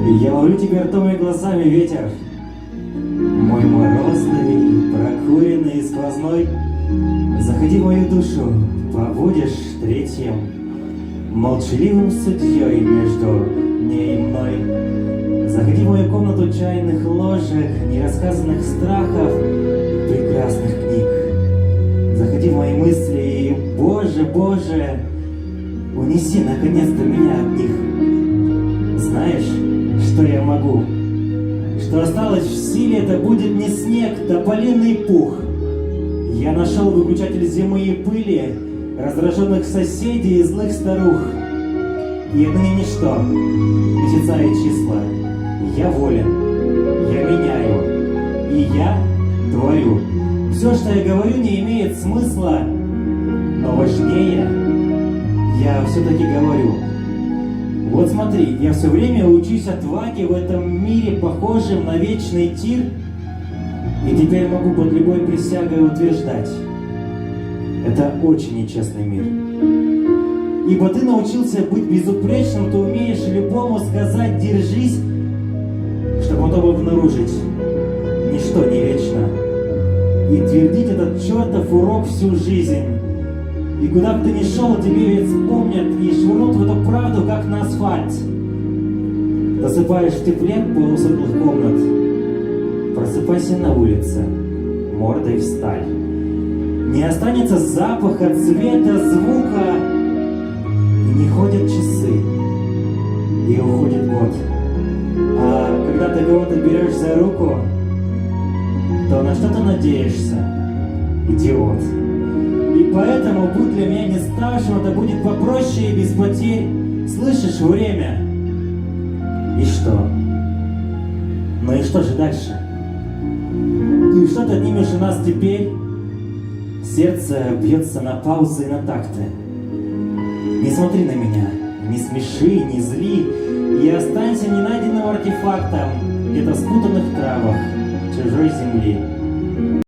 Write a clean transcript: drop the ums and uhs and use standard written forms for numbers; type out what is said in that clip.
Я ловлю тебя ртом и глазами, ветер, мой морозный, прокуренный и сквозной. Заходи в мою душу, побудешь третьим, молчаливым судьей между ней и мной. Заходи в мою комнату чайных ложек, нерассказанных страхов, прекрасных книг. Заходи в мои мысли и, Боже, Боже, унеси наконец-то меня от них. Знаешь, что я могу? Что осталось в силе, это будет не снег, тополиный пух. Я нашел выключатель зимы и пыли, раздраженных соседей и злых старух. И это не ничто, месяца и числа. Я волен, я меняю, и я творю. Все, что я говорю, не имеет смысла, но важнее я все-таки говорю. Вот смотри, я все время учусь отваге в этом мире, похожем на вечный тир, и теперь могу под любой присягой утверждать: это очень нечестный мир. Ибо ты научился быть безупречным, ты умеешь любому сказать «держись», чтобы потом обнаружить: ничто не вечно. И твердить этот чертов урок всю жизнь. И куда бы ты ни шел, тебе ведь вспомнят и швырнут в эту правду, как на асфальт. Засыпаешь в тепле полусветлых комнат, просыпайся на улице, мордой в сталь. Не останется запаха, цвета, звука, и не ходят часы, и уходит год. А когда ты кого-то берешь за руку, то на что ты надеешься, идиот? И поэтому будь для меня не старшим, это будет попроще и без потерь. Слышишь, время? И что? Ну и что же дальше? И что ты отнимешь у нас теперь? Сердце бьется на паузы и на такты. Не смотри на меня, не смеши, не зли, и останься ненайденным артефактом где-то в спутанных травах чужой земли.